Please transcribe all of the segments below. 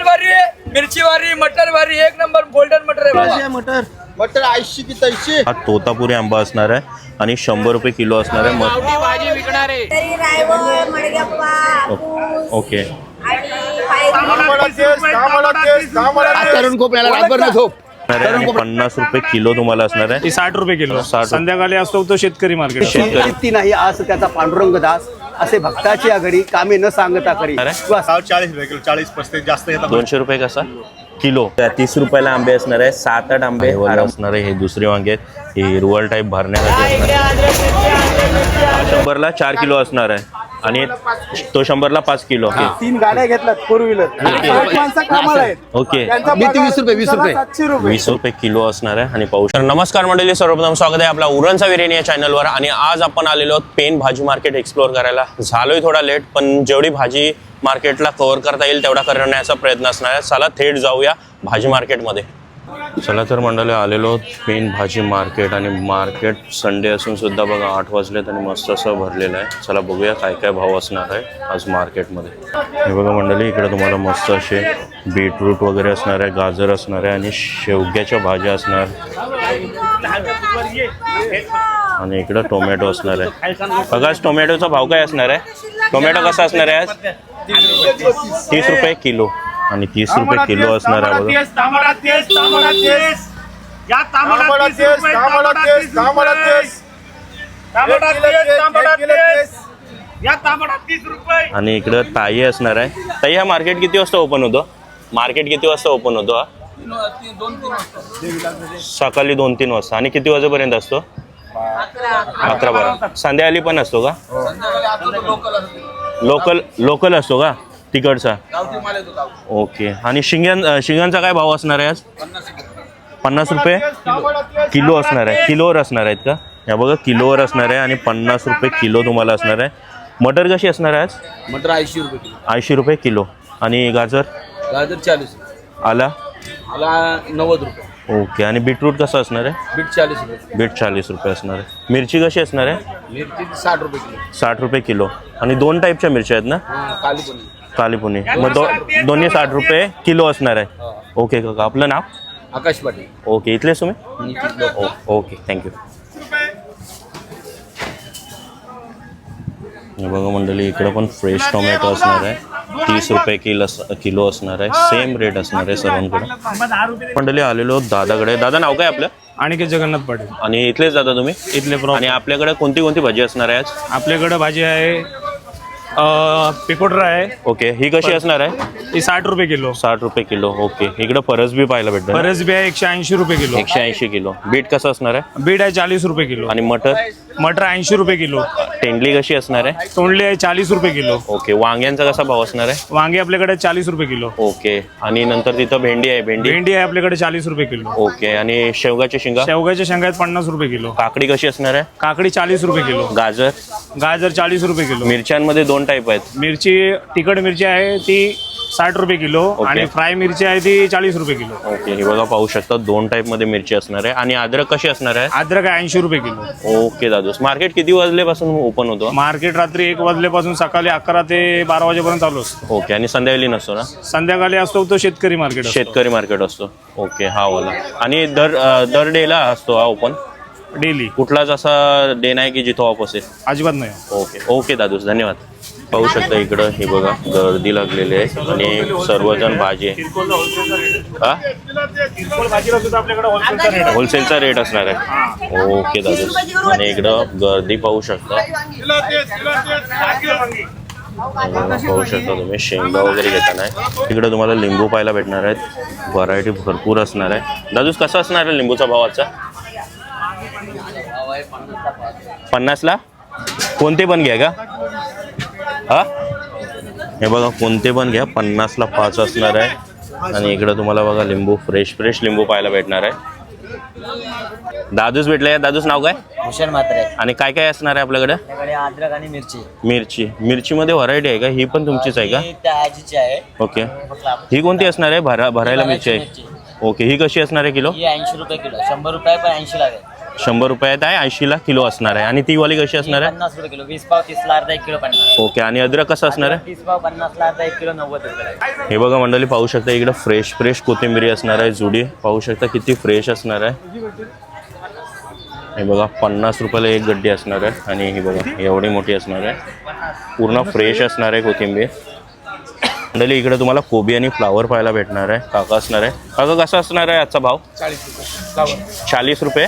दाल भारी है, मिर्ची भारी, मटर भारी, एक नंबर गोल्डन मटर है भाई। मटर मटर 80 की 80। हा तोतापुरी आंबा असणार आहे आणि 100 रुपये किलो असणार आहे. गावठी भाजी विकणार आहे. तरी रायवळ मडग्याप्पा ओके. तरुण खूप याला रातभर न झोप. 50 रुपये किलो तुम्हाला असणार आहे. 60 रुपये किलो. 60. संध्याकाळी असतो तो शेतकरी मार्केट. शेतकरी ती नाही असं त्याचा पांडुरंग दास असे भक्ताची आघाडी कामे न सांगता करी. अरे. 40 रुपये किलो, 40-35 जास्त येतात. 200 रुपये कसा किलो. 30 रुपयाला आंबे असणार आहे. 7-8 आंबे असणार आहे. हे दुसरे वांगे आहेत. हे हिरवळ टाईप भरण्यासाठी असणार आहे. 100ला 4 किलो असणार आहे आणि तो 100ला 5 किलो. 3 गाड्या घेतल्यात 4 व्हीलर. माणसं कामाला आहेत. ओके. मी 20 रुपये 20 रुपये 20 रुपये किलो असणार आहे आणि पाहू शकता. नमस्कार मंडळी, सर्वप्रथम स्वागत आहे आपला उरणचा विर्याणी या चॅनलवर. आणि आज आपण आलेलो आहोत पेन भाजी मार्केट एक्सप्लोअर करायला. झालोय थोडा लेट, पण जेवढी भाजी मार्केटला कव्हर करता येईल तेवढा करण्याचा प्रयत्न असणार आहे. चला थेट जाऊया भाजी मार्केटमध्ये. चला तर मंडळी आलेलो पेन भाजी मार्केट आणि मार्केट संडे असून सुद्धा बघा 8 वाजलेत आणि मस्त असं भरलेलं आहे. चला बघूया काय काय भाव असणार आहे आज मार्केटमध्ये. हे बघा मंडळी, इकडे तुम्हाला मस्त असे बीटरूट वगैरे असणार आहे, गाजर असणार आहे आणि शेवग्याच्या भाज्या असणार आणि इकडं टोमॅटो असणार आहे. बघा आज टोमॅटोचा भाव काय असणार आहे? टोमॅटो कसा असणार आहे आज? 30 रुपये किलो आणि 30 रुपये किलो असणार आहे बघा. आणि इकडं ताई असणार आहे. ताई, हा मार्केट किती वाजता ओपन होतो? मार्केट किती वाजता ओपन होतो हा? सकाळी 2-3 वाजता. आणि किती वाजेपर्यंत असतो? 11-12. संध्याकाळी पण असतो का? लोकल असतो का तिकडचा? ओके. आणि शिंगांचा काय भाव असणार आहे आज? 50 रुपये किलो असणार आहे. किलोवर असणार आहेत का? या बघा किलोवर असणार आहे आणि 50 रुपये किलो तुम्हाला असणार आहे. मटर कशी असणार आहे आज? मटर 80 रुपये किलो. 80 रुपये किलो. आणि गाजर? गाजर 40. आला? आला 90 रुपये. ओके. आणि बीटरूट कसं असणार आहे? बीट 40 रुपये. बीट 40 रुपये असणार आहे. मिरची कशी असणार आहे? मिरची 60 रुपये किलो. 60 रुपये किलो. आणि 2 टाईपच्या मिरच्या आहेत ना? काली पण. काली पुणे. मग दोन्ही 60 रुपये किलो असणार आहे. ओके काका, आपलं नाव? आकाश पाटील. ओके. इथलेच तुम्ही? Okay, thank you. बघा मंडळी, इकडं पण फ्रेश टोमॅटो असणार आहे. 30 रुपये किलो असणार आहे. सेम रेट असणार आहे सर्वांकडे. मंडळी आलेलो दादाकडे. दादा, नाव काय आपलं? आणि जगन्नाथ पाटील. आणि इथलेच दादा तुम्ही? इथले आणि आपल्याकडे कोणती कोणती भाजी असणार आहे आज? आपल्याकडे भाजी आहे पिकोड्रा आहे. ओके. ही कशी असणार आहे? ही 60 रुपये किलो. 60 रुपये किलो. ओके. इकडं फरसबी पाहायला भेटतं. फरसबी आहे 180 रुपये किलो. 180 किलो. बीट कसं असणार आहे? बीट आहे 40 रुपये किलो. आणि मटर? मटर 80 रुपये किलो. तेंडली कशी असणार आहे? तोंडली आहे 40 रुपये किलो. ओके. वांग्यांचा कसा भाव असणार आहे? वांगे आपल्याकडे 40 रुपये किलो. ओके. आणि नंतर तिथं भेंडी आहे. भेंडी आहे आपल्याकडे 40 रुपये किलो. ओके. आणि शेवगाच्या शेंगा? शेवगाच्या शेंगा आहेत 50 रुपये किलो. काकडी कशी असणार आहे? काकडी 40 रुपये किलो. गाजर? गाजर 40 रुपये किलो. मिरच्यांमध्ये 2 टाईप आहेत. मिरची तिखट मिरची आहे ती 60 रुपये किलो. आणि फ्राय मिरची आहे ती 40 रुपये किलो. ओके. हे बघा पाहू शकता 2 टाईप मध्ये मिरची असणार आहे. आणि अद्रक कशी असणार आहे? अद्रक 80 रुपये किलो. ओके दादूस. मार्केट किती वाजल्यापासून ओपन होतो? मार्केट रात्री 1 वाजल्यापासून सकाळी 11 ते 12 वाजेपर्यंत चालू असतो. ओके. आणि संध्याकाळी नसतो ना? संध्याकाळी असतो तो शेतकरी मार्केट. शेतकरी मार्केट असतो. ओके. हा वाला. आणि दर डेला असतो हा ओपन? डेली. कुठलाच असा डे नाही की जिथं ऑफ असेल? अजिबात नाही. ओके. ओके दादूस, धन्यवाद. पाहू शकता इकडं हे बघा गर्दी लागलेली आहे आणि सर्वजण भाजी आहे. होलसेलचा रेट असणार आहे. ओके दादूस. आणि इकडं गर्दी पाहू शकता. पाहू शकता तुम्ही शेंगा वगैरे घेताना. इकडे तुम्हाला लिंबू पाहायला भेटणार आहेत. व्हरायटी भरपूर असणार आहे. दादूस, कसा असणार आहे लिंबूचा भाव आजचा? 50ला? कोणते पण घ्या का? हा, हे बघा कोणते पण घ्या. 50ला 5 असणार आहे. आणि इकडं तुम्हाला बघा लिंबू फ्रेश लिंबू पाहायला भेटणार आहे. दादूस भेटले. दादूस, नाव काय? भूषण म्हात्रे. आणि काय काय असणार आहे आपल्याकडे? अद्रक आणि मिरची. मिरचीमध्ये व्हरायटी आहे का? ही पण तुमचीच आहे का? त्या आजीची आहे. ओके. ही कोणती असणार आहे? भरायला मिरची आहे. ओके. ही कशी असणार आहे किलो? ही 80 रुपये किलो. 100 रुपये पण 80 लागेल. 100 रुपयात आहे, 80ला किलो असणार आहे. आणि ती वाली कशी असणार आहे? 50 रुपये किलो. 20 पाव 30ला अर्धा 1 किलो 50. ओके. आणि अद्रक कसं असणार आहे? 30 पाव 50ला अर्धा 1 किलो 90 रुपये. हे बघा मंडळी, पाहू शकता इकडं फ्रेश कोथिंबिरी असणार आहे. जुडी पाहू शकता किती फ्रेश असणार आहे. हे बघा 50 रुपयाला एक गड्डी असणार आहे. आणि हे बघा एवढी मोठी असणार आहे, पूर्ण फ्रेश असणार आहे कोथिंबीर. मंडळी इकडे तुम्हाला कोबी आणि फ्लावर पाहायला भेटणार आहे. काका असणार आहे. काका कसा असणार आहे आजचा भाव? 40 रुपये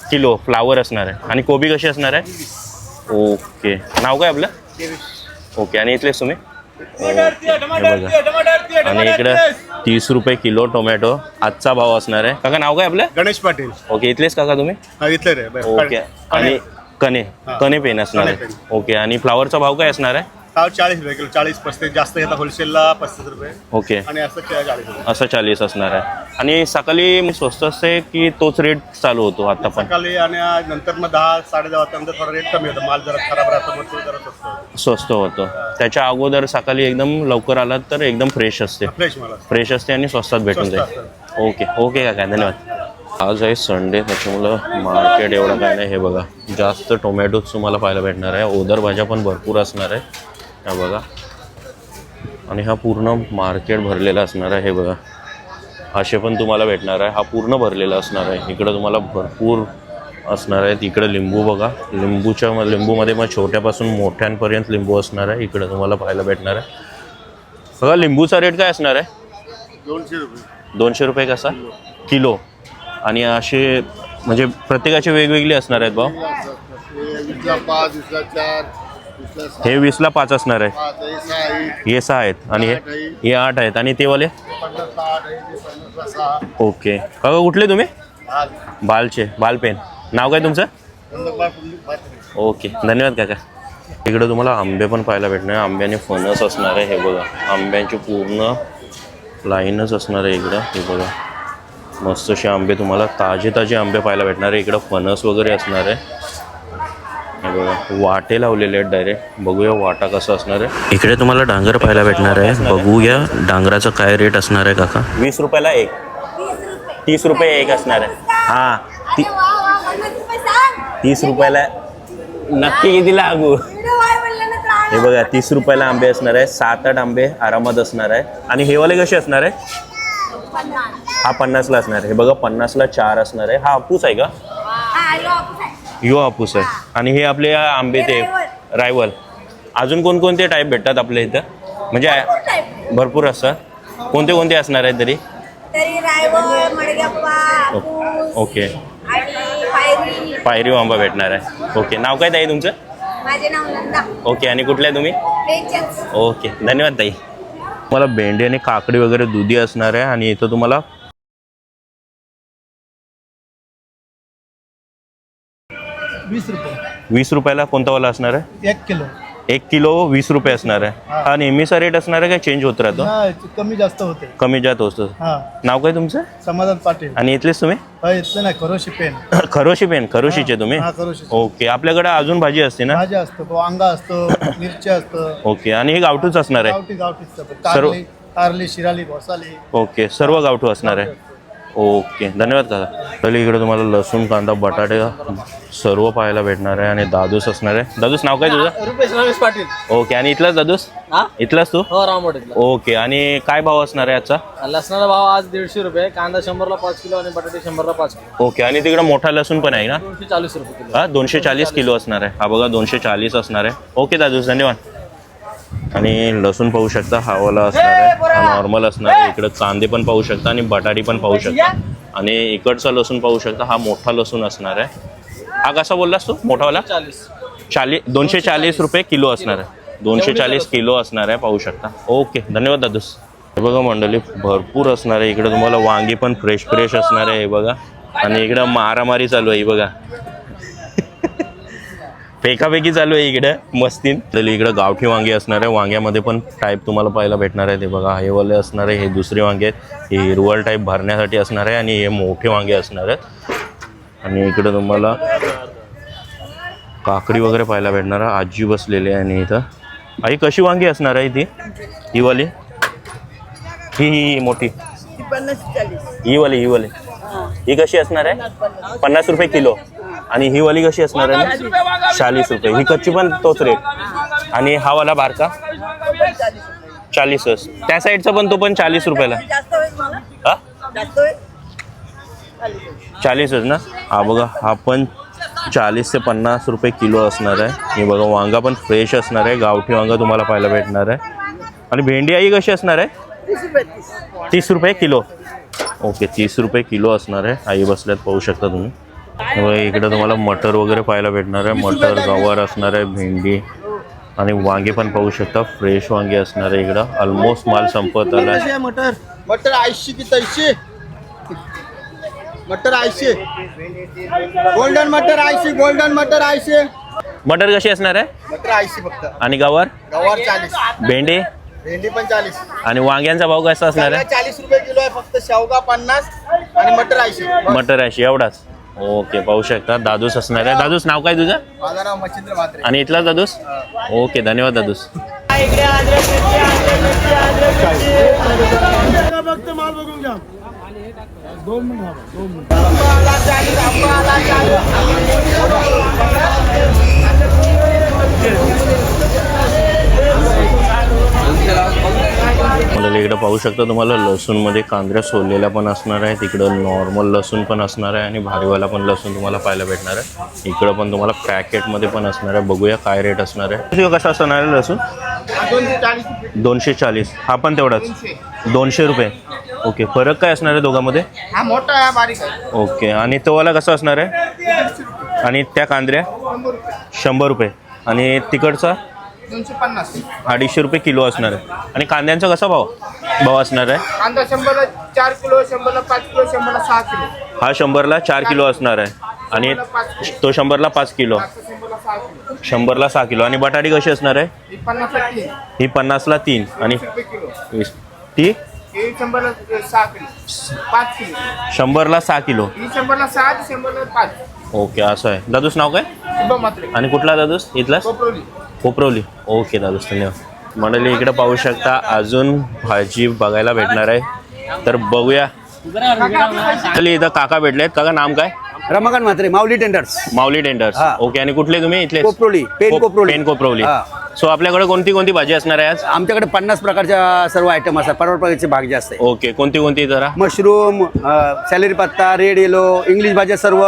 किलो फ्लावर असणार आहे. आणि कोबी कशी असणार आहे? ओके. नाव काय आपलं? ओके. आणि इथलेच तुम्ही? हे बघा. आणि इकडे 30 रुपये किलो टोमॅटो आजचा भाव असणार आहे. काका नाव काय आपलं? गणेश पाटील. ओके. इथलेच काका तुम्ही? इथले रे. ओके. आणि कणे पेन असणार आहे. ओके. आणि फ्लावरचा भाव काय असणार आहे? 40 रुपये किलो. 40-35 जास्त घेता होलसेलला 35 रुपये. ओके. आणि असं 40 रुपये. असं 40 असणार आहे. आणि सकाळी स्वस्त असते की तोच रेट चालू होतो आता पण? सकाळी आणि नंतर मग 10-10:30 वाजता थोडा रेट कमी होतो. माल जरा खराब राहतो, मग तो जरा स्वस्त होतो. स्वस्त होतो. त्याच्या अगोदर सकाळी एकदम लवकर आलात तर एकदम फ्रेश असते. फ्रेश असते आणि स्वस्तात भेटून जाईल. ओके. ओके काका, धन्यवाद. आज आहे संडे, त्याच्यामुळं मार्केट एवढं काय नाही. हे बघा जास्त टोमॅटोच तुम्हाला पाहायला भेटणार आहे. ओदर भाज्या पण भरपूर असणार आहे. हा बघा. आणि हा पूर्ण मार्केट भरलेला असणार आहे. हे बघा असे पण तुम्हाला भेटणार आहे. हा पूर्ण भरलेला असणार आहे. इकडं तुम्हाला भरपूर असणार आहेत. इकडं लिंबू बघा, लिंबूमध्ये मग छोट्यापासून मोठ्यांपर्यंत लिंबू असणार आहे. इकडं तुम्हाला पाहायला भेटणार आहे. बघा लिंबूचा रेट काय असणार आहे? 200 रुपये. 200 रुपये कसा किलो? आणि असे म्हणजे प्रत्येकाचे वेगवेगळे असणार आहेत भाव? 20ला 5, 20ला 4, 20ला 6. हे 20ला 5 असणार आहे. हे 6 आहेत. आणि हे 8 आहेत. आणि ते वाले? 50ला 8 आहे, 50ला 6. ओके. काका कुठले तुम्ही? बालचे. बालपेन. नाव काय तुमचं? ओके. धन्यवाद काका. इकडे तुम्हाला आंबे पण पाहायला भेटणार. आंब्याने फणस असणार आहे. हे बघा आंब्यांची पूर्ण लाईनच असणार आहे इकडं. हे बघा मस्त असे आंबे तुम्हाला ताजे आंबे पाहायला भेटणार आहे. इकडं फणस वगैरे असणार आहे. हे बघा वाटे लावलेले आहेत डायरेक्ट. बघूया वाटा कसं असणार आहे. इकडे तुम्हाला डांगर पाहायला भेटणार आहे. बघूया डांगराचा काय रेट असणार आहे काका? 20 रुपयाला एक. 30 रुपये एक असणार आहे. हां 30 रुपयाला नक्की किती लागू? हे बघा 30 रुपयाला आंबे असणार आहे. 7-8 आंबे आरामात असणार आहे. आणि हे वाले कसे असणार आहे? हा 50ला असणार आहे. हे बघा 50ला 4 असणार आहे. हा हापूस आहे का? यो हापूस आहे. आणि हे आपले आंबे ते रायवल. अजून कोणकोणते टाईप भेटतात आपल्या इथं? म्हणजे भरपूर असतात. कोणते असणार आहेत तरी? ओके. पायरी आंबा भेटणार आहे. ओके. नाव काय ताई तुमचं? माझे नाव नंदा. ओके. आणि कुठले तुम्ही? ओके. धन्यवाद ताई. तुम्हाला भेंडी आणि काकडी वगैरे दुधी असणार आहे. आणि इथं तुम्हाला 20 रुपयाला कोणता वाला असणार आहे? 1 किलो 20 रुपये असणार आहे. हा नेहमीचा रेट असणार आहे का चेंज होत राहतो? कमी जास्त होते. कमी जात होतं. नाव काय तुमचं? समाधान पाटील. आणि इथलेच तुम्ही? इथलं नाही, खरोशी पेन. खरोशीचे तुम्ही? ओके. आपल्याकडे अजून भाजी असते ना? भाजी असतो, वांगा असतो, मिरची असतो. ओके. आणि हे गावठूच असणार आहे? सर्व कारली, शिराली, घोसाली. ओके. सर्व गावठू असणार आहे. ओके. धन्यवाद काका. तर इकडे तुम्हाला लसूण, कांदा, बटाटे सर्व पाहायला भेटणार आहे. आणि दादूस असणार आहे. दादूस नाव काय तुझं? रुपेश रमेश पाटील. ओके. आणि इथलाच दादूस? इथलाच तू? हो रामोडीतला. ओके. आणि काय भाव असणार आहे आजचा? लसणाचा भाव आज 150 रुपये. कांदा 100ला 5 किलो आणि बटाटे 100ला 5 किलो. ओके. आणि तिकडे मोठा लसूण पण आहे ना? 240 रुपये किलो. हा 240 किलो असणार आहे. हा बघा 240 असणार आहे. ओके दादूस धन्यवाद. आणि लसूण पाहू शकता हा वाला असणार आहे. हा नॉर्मल असणार आहे. इकडे कांदे पण पाहू शकता आणि बटाटी पण पाहू शकता. आणि इकडचा लसूण पाहू शकता. हा मोठा लसूण असणार आहे. हा कसा बोललास तू मोठावाला? 240 रुपये किलो असणार आहे. 240 किलो असणार आहे पाहू शकता. ओके. धन्यवाद दादूस. हे बघा मंडळी भरपूर असणार आहे. इकडे तुम्हाला वांगी पण फ्रेश असणार आहे. हे बघा. आणि इकडं मारामारी चालू आहे. बघा फेकाफेकी चालू आहे इकडे मस्तीन. इकडं गावठी वांगी असणार आहे. वांग्यामध्ये पण टाईप तुम्हाला पाहायला भेटणार आहे. ते बघा हे वाले असणार आहे. हे दुसरे वांगे आहेत. हे हिरवळ टाईप भरण्यासाठी असणार आहे. आणि हे मोठे वांगे असणार आहेत. आणि इकडं तुम्हाला काकडी वगैरे पाहायला भेटणार आहे. आजी बसलेली आहे. आणि इथं आई कशी वांगी असणार आहे ही वाली? ही मोठी ही वाली ही कशी असणार आहे 50 रुपये किलो. आणि ही वाली कशी असणार आहे 40 रुपये. ही कच्ची पण तोच रेट. आणि हा वाला बारका 40. त्या साईडचा पण तो पण 40 रुपयाला. जास्त होईल मला हा जास्त होईल 40च ना. हा बघा हा पण 40 ते 50 रुपये किलो असणार आहे. हे बघा वांगा पण फ्रेश असणार आहे. गावठी वांगा तुम्हाला पाहायला भेटणार आहे. आणि भेंडी आई कशी असणार आहे 30 रुपये किलो. ओके 30 रुपये किलो असणार आहे. आई बसल्यात पाहू शकता तुम्ही. इकडे तुम्हाला मटर वगैरे पाहायला भेटणार आहे. मटर गवार असणार आहे. भेंडी आणि वांगे पण पाहू शकता. फ्रेश वांगे असणार आहे. इकडं ऑलमोस्ट माल संपत आला आहे. मटर मटर 80 की 300 मटर 80 गोल्डन मटर 80 गोल्डन मटर 80 मटर कशी असणार आहे मटर 80 फक्त. आणि गवार गवार 40 भेंडी भेंडी पण 40 आणि वांग्यांचा भाव कसा असणार आहे 40 रुपये किलो आहे फक्त. शेवगा 50 आणि मटर 80. मटर अशी एवढाच. ओके पाहू शकता. दादूस असणार आहे. दादूस नाव काय तुझं माझं नाव मच्छिंद्र म्हात्रे. आणि इथला दादूस. ओके धन्यवाद दादूस. फक्त माल बघून घ्या. मला इकडं पाहू शकता तुम्हाला लसूण मध्ये कांद्र्या सोललेल्या पण असणार आहे. तिकडं नॉर्मल लसूण पण असणार आहे आणि भारीवाला पण लसूण तुम्हाला पाहायला भेटणार आहे. इकडं पण तुम्हाला पॅकेटमध्ये पण असणार आहे. बघूया काय रेट असणार आहे. कसा असणार आहे लसूण 240. हा पण तेवढाच 200 रुपये. ओके फरक काय असणार आहे दोघांमध्ये हा मोठा आहे बारीक आहे. ओके आणि तो वाला कसा असणार आहे आणि त्या कांद्र्या 100 रुपये आणि तिकडचा 250 250 रुपये किलो असणार आहे. आणि कांद्यांचा कसा भाव असणार आहे कांदा 100ला 4 किलो 100ला 5 किलो 100ला 6 किलो. हा 100ला 4 किलो असणार आहे आणि तो 100ला 5 किलो 100ला 6 किलो. आणि बटाटी कशी असणार आहे ही 50ला 3 आणि ती 100ला 6 किलो 5 किलो 100ला 6 किलो. 100ला 6 100ला 5. ओके असं आहे. दादूस नाव काय शुभम म्हात्रे आणि कुठला दादूस इथला कोपरोली. खोपरवली. ओके दादूस धन्यवाद. मंडळी इकडे पाहू शकता अजून भाजी बघायला भेटणार आहे. तर बघूया. इथं काका भेटलेत. काका नाम काय रमाकांत म्हात्रे माऊली टेंडर्स माऊली टेंडर्स. हा. ओके आणि कुठले तुम्ही इथले कोपरोली पेन कोपरोली. पेन कोपरवली. हा. सो आपल्याकडे कोणती कोणती भाजी असणार आहे आज आमच्याकडे 50 प्रकारच्या सर्व आयटम असतात. परवा प्रकारचे भाग जास्त आहे. ओके कोणती कोणती जरा मशरूम सॅलरी पत्ता रेड येलो इंग्लिश भाज्या सर्व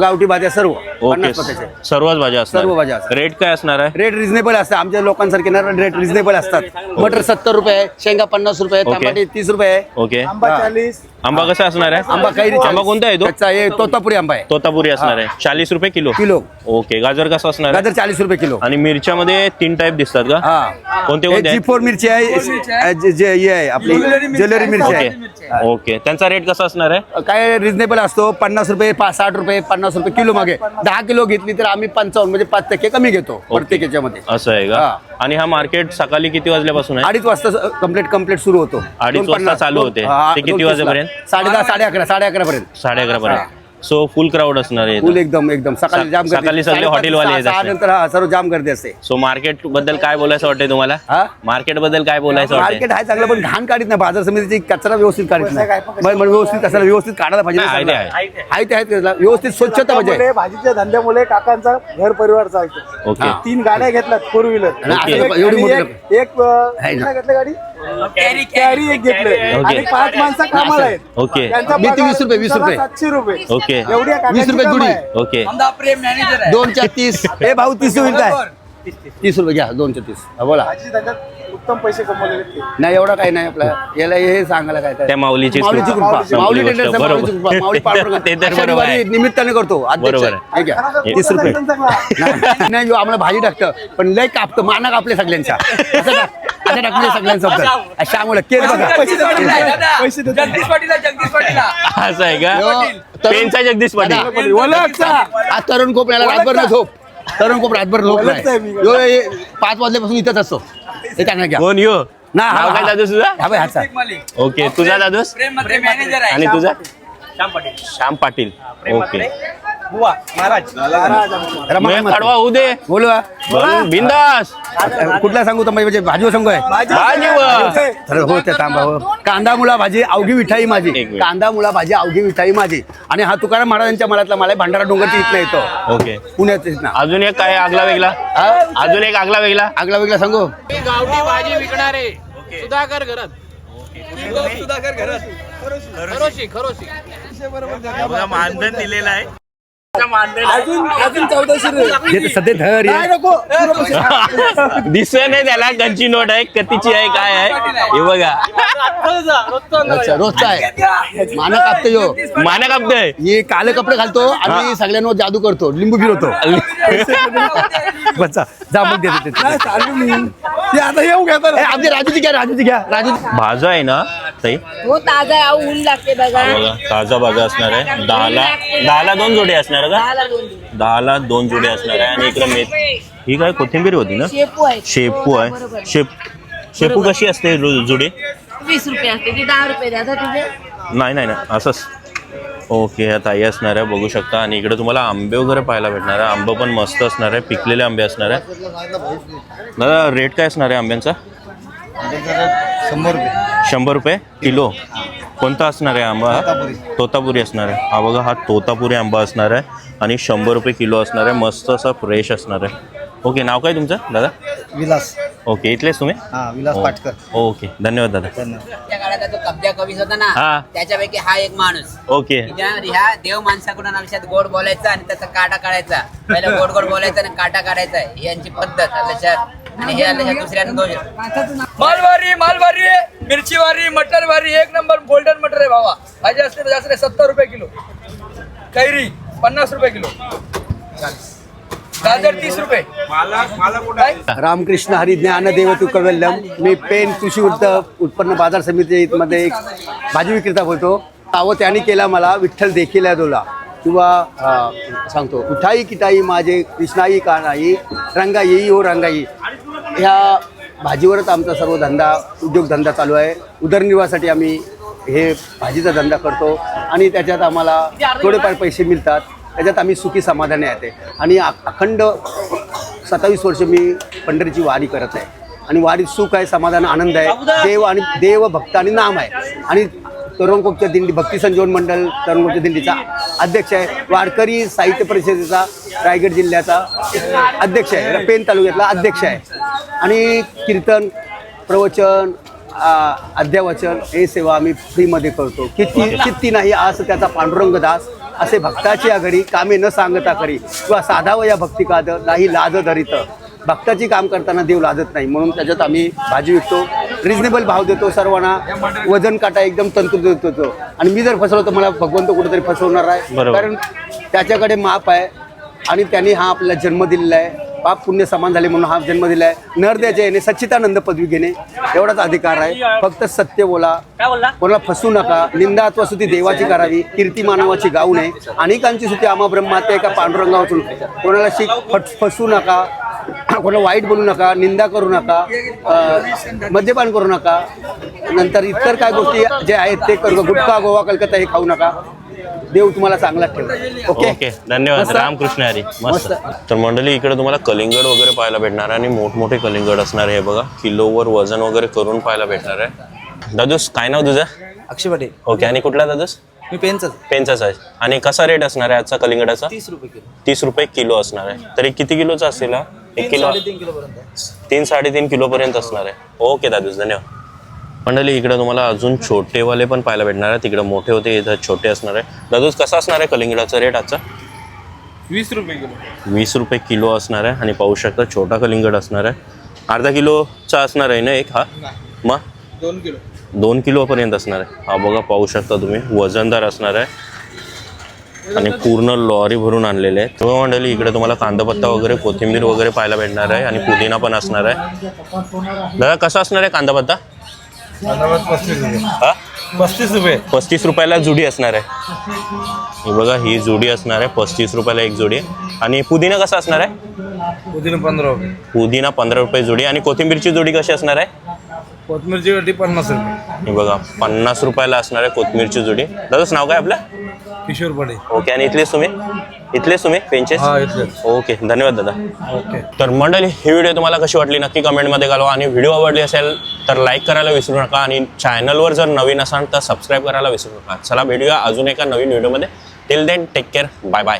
गावठी भाज्या सर्व ओके 50 प्रकारचे सर्वच भाज्या असणार. सर्व भाज्या असतात. रेट काय असणार आहे रेट रिझनेबल असतात. आमच्या लोकांसारखे ना रेट रिझनेबल असतात. मटर 70 रुपये शेंगा 50 रुपये ओके. टमाटे 30 रुपये ओके आंबा 40 आंबा कसा असणार आहे आंबा कैरी आंबा कोणता आहे तो त्याचा हे तोतापुरी आंबा आहे तोतापुरी असणार आहे 40 रुपये किलो. किलो. ओके गाजर कसं असणार आहे गाजर 40 रुपये किलो. आणि मिरच्यामध्ये 3 टाईप दिसतात का हा कोणते कोणते आहेत? G4 मिरची आहे जे हे आहे आपली ज्वेलरी मिरची आहे. ओके ओके त्यांचा रेट कसा असणार आहे काय रिझनेबल असतो 50 रुपये 60 रुपये 50 रुपये किलो मागे 10 किलो घेतली तर आम्ही 55 म्हणजे 5% कमी घेतो प्रत्येक याच्यामध्ये. असं आहे का हा. आणि हा मार्केट सकाळी किती वाजल्यापासून आहे 2:30 वाजता कम्प्लीट सुरू होतो. 2:30 वाजता चालू होते. ते किती वाजेपर्यंत? 10:30 11:30 पर्यंत 11:30 पर्यंत. सो फुल क्राऊड असणार आहे फुल एकदम सकाळी जाम गर्दी. सकाळी सगळे 5:30 हॉटेलवाले येत असतात. नंतर सर्व जाम गर्दी असते. सो मार्केट बद्दल काय बोलायचं वाटतंय तुम्हाला हा? मार्केट बद्दल काय बोलायचं वाटतंय मार्केट आहे चांगलं पण घाण काढत नाही. बाजार समितीची कचरा व्यवस्थित काढत नाही. व्यवस्थित कचरा व्यवस्थित काढायला पाहिजे. नाही, आहे ते आहे ते आहेत त्याला. व्यवस्थित स्वच्छता पाहिजे. भाजीच्या धंद्यामुळे काकांचा घर परिवार चालतो. ओके 3 गाड्या घेतल्यात 4 व्हीलर. आणि आता एवढी मोठी एक आहे ना. घेतलं गाडी कॅरी एक घेतले ओके. आणि 5 माणसं कामाला आहेत. ओके त्यांचा मी ती पगार 20 रुपये, 20 रुपये. 700 रुपये. ओके एवढी 20 रुपये जुडी. ओके आमचा प्रेम मॅनेजर आहे 2 च्या 30 हे भाऊ 30 होईल काय 30 रुपये घ्या 2 च्या 30. हा, बोला भाजी धंद्यात उत्तम पैसे कमवलेले आहेत ते. नाही एवढा काही नाही आपला याला हे सांगायला काय त्या माऊलीची माऊलीची कृपा संपली माऊली गोष्ट. टेंडर्स बरोबर. माऊलीची कृपा माऊली पांडुरंग. ते तर अशा बरोबर आहे. दिवाळी निमित्ताने करतो अध्यक्ष. बरोबर आहे. हे घ्या 30 रुपये नाही, नाही आम्हाला भाजी टाकतं पण लय कापतं माना कापले सगळ्यांचा असं टाकले सगळ्यांचा अशामुळे केस बघा जगदीश पाटील असं आहे का पेनचा जगदीश पाटील आज तरुण कोप याला रातभर न झोप तरुण कोप रातभर झोप नाही. यो, 5 वाजल्यापासून इथंच असतो. हे त्यांना घ्या कोण यो ना नाव काय दादूस तुझा हा बाई, हाचा. ओके तुझा दादूस प्रेम मॅनेजर आहे आणि तुझा श्याम पाटील ओके मैं कडवा होऊ दे बोलवा बिंदास कुठला सांगू तर म्हणजे भाजीवर सांगू आहे भाजीवर तर हो ते थांबा हो. कांदा मुळा भाजी अवघी मिठाई माझी एक मिनिट. कांदा मुळा भाजी अवघी मिठाई माझी आणि हा तुकाराम महाराजांच्या मळातला मला भंडारा डोंगरची इथला येतो ओके पुण्यात ना अजून एक काय आगला वेगळा अजून एक आगला वेगळा आगला वेगळा सांगू गावठी भाजी विकणारे सुधाकर घरात खरोशी खरोशी मानधन दिलेला आहे जे ते सध्या धर ये. दिसत नाही त्याला कंची नोट आहे कतीची आहे काय आहे हे बघा अच्छा, रोजचा आहे माना कापतो यो माना कापतोय हे काले कपडे घालतो आणि सगळ्यांवर जादू करतो लिंबू फिरवतो बच्चा जा मग देते ते आता येऊ घ्या आमची राजूची घ्या राजू भाजा आहे ना ताई हो ताजा आहे, अहो, ऊन लागते बघा बघा ताजा भाजा असणार आहे दहाला 2 जोडे असणार आहे का 10ला 2 जोडे असणार आहे आणि इकडे ही काय कोथिंबीर होती ना शेपू आहे शेपू आहे शेपू कशी असते जोडी 20 रुपये असते ती 10 रुपये द्या तुझे नाही असंच ओके ह्या ताई असणार आहे बघू शकता आणि इकडे तुम्हाला आंबे वगैरे पाहायला भेटणार आहे आंबे पण मस्त असणार आहे पिकलेले आंबे असणार आहे दादा रेट काय असणार आहे आंब्यांचा 100 रुपये किलो कोणता असणार आहे आंबा तोतापुरी असणार आहे हा बघा हा तोतापुरी आंबा असणार आहे आणि 100 रुपये किलो असणार आहे मस्त असा फ्रेश असणार आहे ओके नाव काय तुमचं दादा विलास ओके इथलेच तुम्ही विलास पाटकर ओके धन्यवाद दादा त्या काळात जो कब्जा कवीस होता हा. ना त्याच्यापैकी हा एक माणूस ओके ह्या देव माणसाकडून आयुष्यात गोड बोलायचा आणि त्याचा काटा काढायचा पहिला गोड बोलायचा आणि काटा काढायचा ही यांची पद्धत लक्षात आणि हे लक्षात दुसऱ्यानं दोष मालवारी मिरचीवारी मटरवारी एक नंबर गोल्डन मटर आहे भावा भाजी असते तर जास्त नाही 70 रुपये किलो कैरी 50 रुपये किलो गाजर 30 रुपये काय? रामकृष्ण हरी ज्ञानदेव तू कवल्यम मी पेन कृषी उत्पन्न बाजार समितीमध्ये एक भाजी विक्रेता बोलतो तावं त्याने केला मला विठ्ठल देखील दोला किंवा सांगतो उठाई किटाई माझे कृष्णाई का नाही रंगा येई हो रंगा येई ह्या भाजीवरच आमचा सर्व उद्योगधंदा चालू आहे उदरनिर्वाहासाठी आम्ही हे भाजीचा धंदा करतो आणि त्याच्यात आम्हाला थोडेफार पैसे मिळतात त्याच्यात आम्ही सुखी समाधानी येते आणि अखंड 27 वर्ष मी पंढरीची वारी करत आहे आणि वारीत सुख आहे समाधान आनंद आहे देव भक्त आणि नाम आहे आणि तरुणकोपच्या दिंडी भक्ती संजीवन मंडळ तरुणकोपच्या दिंडीचा अध्यक्ष आहे वारकरी साहित्य परिषदेचा रायगड जिल्ह्याचा अध्यक्ष आहे पेन तालुक्यातला अध्यक्ष आहे आणि कीर्तन प्रवचन अध्यावचन हे सेवा आम्ही फ्रीमध्ये करतो किती नाही असं त्याचा पांडुरंग दास असे भक्ताची घरी कामे न सांगता करी किंवा साधावं या भक्ती काद नाही लाज धरित भक्ताची काम करताना देव लाजत नाही म्हणून त्याच्यात आम्ही भाजी विकतो रिजनेबल भाव देतो सर्वांना वजन काटा एकदम तंतुरूत देतो आणि मी जर फसवलो तर मला भगवंत कुठेतरी फसवणार आहे कारण त्याच्याकडे माप आहे आणि त्यांनी हा आपल्याला जन्म दिलेला आहे पाप पुण्य समान झाले म्हणून हा जन्म दिला आहे नरद्याच्या येणे सच्चिदानंद पदवी घेणे एवढाच अधिकार आहे फक्त सत्य बोला कोणाला फसवू नका निंदा अथवा स्तुती देवाची करावी कीर्ती मानवाची गाऊ नये अनेकांची स्तुती आम्हा ब्रह्माते एका पांडुरंगावातून कोणाला फसवू नका कोणाला वाईट बोलू नका निंदा करू नका मद्यपान करू नका नंतर इतर काय गोष्टी जे आहेत ते करू गुटखा गोवा कलकत्ता हे खाऊ नका देव तुम्हाला चांगला ठेव ओके धन्यवाद रामकृष्ण हरी मस्त तर मंडळी इकडे तुम्हाला कलिंगड वगैरे पाहायला भेटणार आहे आणि मोठमोठे कलिंगड असणार आहे बघा किलोवर वजन वगैरे करून पाहायला भेटणार आहे दादूस काय नाव तुझं अक्षय पाटील ओके आणि कुठला दादूस मी पेनचाच आहे आणि कसा रेट असणार आहे आजचा कलिंगडाचा 30 रुपये किलो 30 रुपये किलो असणार आहे तरी किती किलोचा असेल हा 1 किलो 3 किलो पर्यंत 3-3.5 किलो पर्यंत असणार आहे ओके दादूस धन्यवाद मंडळी इकडे तुम्हाला अजून छोटेवाले पण पाहायला भेटणार आहे तिकडे मोठे होते इथं छोटे असणार आहे दादूस कसा असणार आहे कलिंगडाचा रेट आजचा 20 रुपये किलो 20 रुपये किलो असणार आहे आणि पाहू शकता छोटा कलिंगड असणार आहे अर्धा किलोचा असणार आहे ना एक हा मग 2 किलोपर्यंत असणार आहे हा बघा पाहू शकता तुम्ही वजनदार असणार आहे आणि पूर्ण लॉरी भरून आणलेले आहे तेव्हा मंडळी इकडे तुम्हाला कांदापत्ता वगैरे कोथिंबीर वगैरे पाहायला भेटणार आहे आणि पुदिना पण असणार आहे दादा कसा असणार आहे कांदापत्ता 35 रुपये 35 रुपयाला जुडी असणार आहे हे बघा ही जुडी असणार आहे 35 रुपयाला एक जुडी आणि पुदिना कसा असणार आहे पुदिना 15 रुपये पुदिना 15 रुपये जुडी आणि कोथिंबीरची जुडी कशी असणार आहे कोथमीरची गड्डी 50 रुपये. हे बघा 50 रुपयाला असणार आहे कोथमीरची जुडी. दादाच नाव काय आपलं? किशोर पडे. ओके. आणि इथलेच तुम्ही पेनचेस? हा, इथलेच. ओके, धन्यवाद दादा. ओके. तर मंडळी, ही व्हिडिओ तुम्हाला कशी वाटली नक्की कमेंटमध्ये घालवा आणि व्हिडिओ आवडली असेल तर लाईक करायला विसरू नका आणि चॅनलवर जर नवीन असाल तर सबस्क्राईब करायला विसरू नका. चला भेटूया अजून एका नवीन व्हिडिओमध्ये. Till then take care. Bye bye.